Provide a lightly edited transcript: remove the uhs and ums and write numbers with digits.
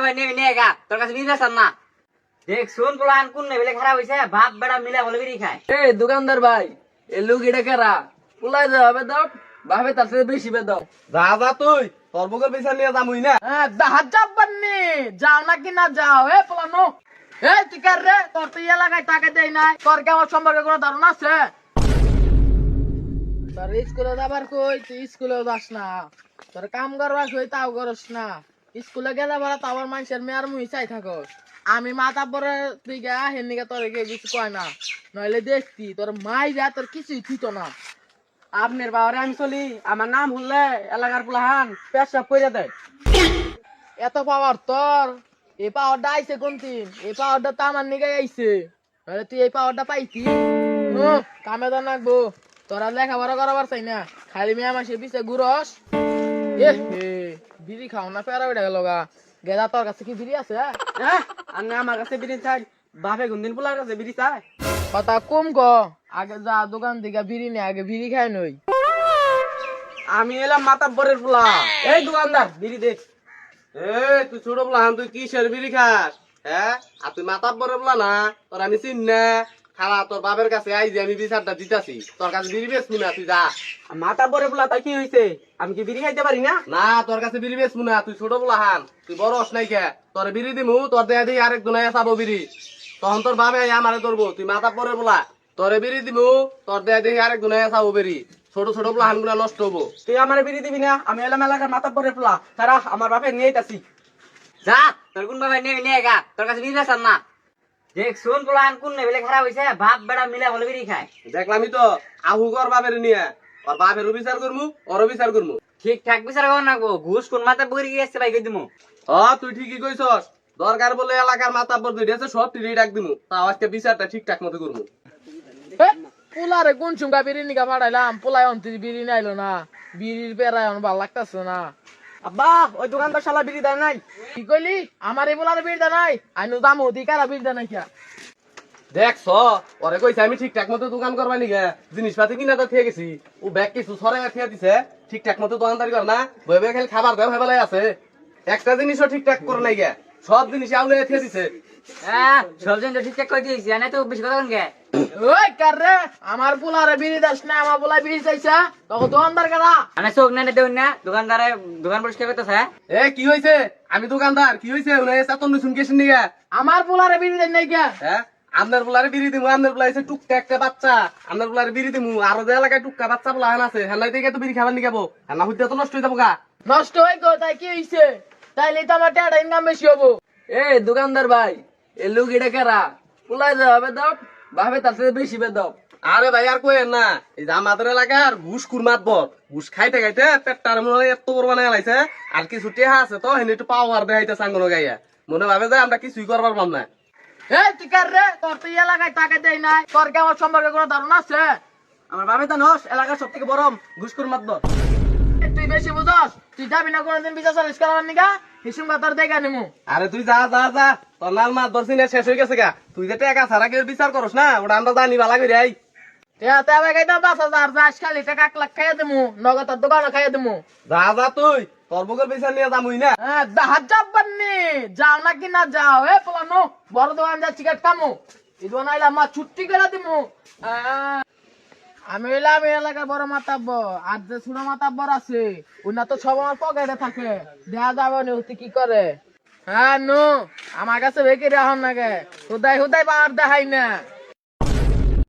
ভাই নিয়ে গা তোর কাছে বিজনেস না দেখ শুন প্লান কোন নেবেলে খারাপ হইছে বাপ বেড়া মিলা বলে বিড়ি খায়। এই দোকানদার ভাই এ লুগিটা কেরা পুলাই যাবে দাও ভাবে তার সাথে বেশি বে দাও। যা যা তুই তোর বুকের পিছা নিয়ে যামুই না। হ্যাঁ দাহাত যাবনি যাও না কি না যাও এ পোলানো এই তুই কার রে তোর তো এলাকায় টাকা দেই নাই তোর কি আমার সম্পর্কে কোনো ধারণা আছে? তোর স্কুলে যাবার কই তুই স্কুলেও যাস না তোর কাম করবার কই তাও করস না স্কুলে গেলে বলা তো আবার মানুষের মেয়ার মুই চাই থাকস আমি মাথা পরে তুই গা হেনিকে তোর কিছু কয় না নইলে দেখতি তোর মাই যা তোর কিছুই থিত না। আপনার বাবারে আমি চলি আমার নাম শুনলে এলাকার পোলাহান পেশাব করে দেয়। এত পাওয়ার তোর এই পাওয়ারটা আইছে কোন দিন এই পাওয়ারটা তো আমার নিগে আইছে নাহলে তুই এই পাওয়ারটা পাইতি কামে তো নাকবো তোরা লেখাপড়া করাবার চাই না খালি মেয়ে মাসে পিছে ঘুরস এ হে বিড়ি খাও না পেরা উঠে গেল গা গেদা তোর কাছে কি বিড়ি আছে? হ্যাঁ আর না আমার কাছে বিড়ি চাই বাপে কোনদিন পোলার কাছে বিড়ি চাই কথা কম ক আগে যা দোকান থেকে বিড়ি নে আগে বিড়ি খাই নই। আমি এলাম মাতাব্বরের পোলা। এই দোকানদার বিড়ি দে। তুই ছোট পোলাহান তুই কিসের বিড়ি খাস? হ্যাঁ আর তুই মাতাব্বরের পোলা না তোর আমি চিন না খালা তোর বাপের কাছে আইজি আমি বিচারটা দিতাছি তোর কাছে বিড়ি বেচবো না তুই যা। মাতাব্বরের পোলা তাই কি হইছে আমি কি বিড়ি খাইতে পারি না? না তোর কাছে বিড়ি বেচবো না তুই ছোট পোলাহান তুই বড় হস নাই কে তোর বিড়ি দিমু তোর দেয়া দিই আরেক দুনাইয়া চাবো বিড়ি তখন তোর বাবে আমারে ধরবো তুই মাতাব্বরের পোলা তোরে বিড়ি দিমু তোর দেয়া দিই আরেক দুনাইয়া চাবো বিড়ি ছোট ছোট পোলাহান গুলা নষ্ট হবো। তুই আমার বিড়ি দিবি না আমি এলাম এলাকার মাতাব্বরের পোলা তারা আমার বাপে নিয়ে আইতাছি। যা তোর কোন ভাই নিয়ে গা তোর কাছে বিজনেস না দেখ শুন প্লান কোন নেবেলে খারাপ হইছে বাপ বেড়া মিলা বলে বিড়ি খায়। দেখলামই তো আহুকর বাপের নিয়ে ওর বাপের বিচার করমু ওর বিচার করমু ঠিকঠাক বিচার কর নাকবো ঘুষ কোন মাথা বইরে গিয়েছে ভাই কই দিমু। তুই ঠিকই কইছস দরকার বলে এলাকার মাতাব্বর দুইটা সব তুই ডাক দিমু তাও আজকে বিচারটা ঠিকঠাক মতো করমু। পোলারে কোন চুঙ্গা বিড়ি নিকা পাঠাইলাম পোলায় অন্তির বিড়ি নাইলো না বিড়ির পেরায় ভাল লাগতেছে না। আব্বা ওই দোকানদার শালা বিড়ি দেয় নাই। কি কইলি আমার এই পোলারে বিড়ি দা নাই আইনু দাম হতি কারা বিড়ি দা নাই কিয়া দেখছ ওরে কইছে আমি ঠিকঠাক মতো দোকান করবা নিগে জিনিসপাতি কিনা তো খেয়ে গেছি ও ব্যাগ কিছু সরে খেয়ে দিছে ঠিকঠাক মতো দোকানদারি কর না বইবে খালি খাবার দেয় ভাবেলাই আছে একটা জিনিসও ঠিকঠাক করে নাই গে সব জিনিস আউলে খেয়ে দিছে। হ্যাঁ সব জন ঠিকঠাক করে দিয়েছি জানে তো বেশি কথা কোন গে ওই কার রে আমার পোলারে বিড়ি দাস না আমার পোলা বিড়ি চাইছা তখন দোকানদার কারা মানে চোখ না দেউন না দোকানদারে দোকান পরিষ্কার করতেছে। কি হইছে আমি দোকানদার কি হইছে উনি চাতন শুন গেছেন নিগে আমার পোলারে বিড়ি দেন নাই কিয়া হ্যাঁ আপনার পোলারে বিড়ি দিমু আপনার পোলা হইছে টুকটা একটা বাচ্চা আপনার পোলারে বিড়ি দিমু আরো যে এলাকায় টুকটা বাচ্চা পোলা হান আছে হেলাই থেকে তো বিড়ি খাবার নিয়ে যাবো হেনা হইতে তো নষ্ট হয়ে যাবো গা। নষ্ট হয়ে গো তাই কি হইছে তাইলে তো আমার টাকা ইনকাম বেশি হবো। এই দোকানদার ভাই এ লুগিটা কেরা পুলাই যাবে দাও ভাবে তার সাথে বেশি বে দাও। আরে ভাই আর কইেন না এই যে আমাদের এলাকার ঘুষ কুরমাত বর ঘুষ খাইতে খাইতে পেটটার মনে এত বড় বানায় লাইছে আর কিছু টেহা আছে তো হেনে একটু পাওয়ার দেখাইতে সাঙ্গনো গাইয়া মনে ভাবে যে আমরা কিছুই করবার পাম না। এই তুই কার রে তোর তো এলাকায় টাকা দেই নাই তোর কি আমার সম্পর্কে কোনো ধারণা আছে? আমার বাবে তো নস এলাকার সব থেকে বড় ঘুষ কুরমাত বর। তুই বেশি বুঝস তুই যাবি না কোনোদিন বিচার সালিশ করার নিগা হিসুম তোর দেখা নিমু। আরে তুই যা যা যা তোর নাল মাত ধরছি না শেষ হয়ে গেছে গা তুই যে টাকা ছাড়া কেউ বিচার করস না ওটা আমরা জানি বালা করে আই তেবে গাইতাম ৫,০০০ যাস খালি টাকা ১ লাখ খাইয়া দিমু নগদ তোর দোকানে খাইয়া দিমু। যা যা তুই তোর বুকের বিচার নিয়ে যামুই না। হ্যাঁ দাহাত যাবনি যাও না কি না যাও এ পোলানো বড় দোকান যা চিকেট কামু ইদো নাইলা মা ছুটি করে দিমু। আমি হইলাম এই এলাকার বড় মাতাব্বর আর যে ছোট মাতাব্বর আছে ওনা তো সব আমার পকেটে থাকে দেয়া যাবে না তুই কি করে। হ্যাঁ নো আমার কাছে বেকে রাখুন নাগে হুদাই হুদাই পাওয়ার দেখাই না।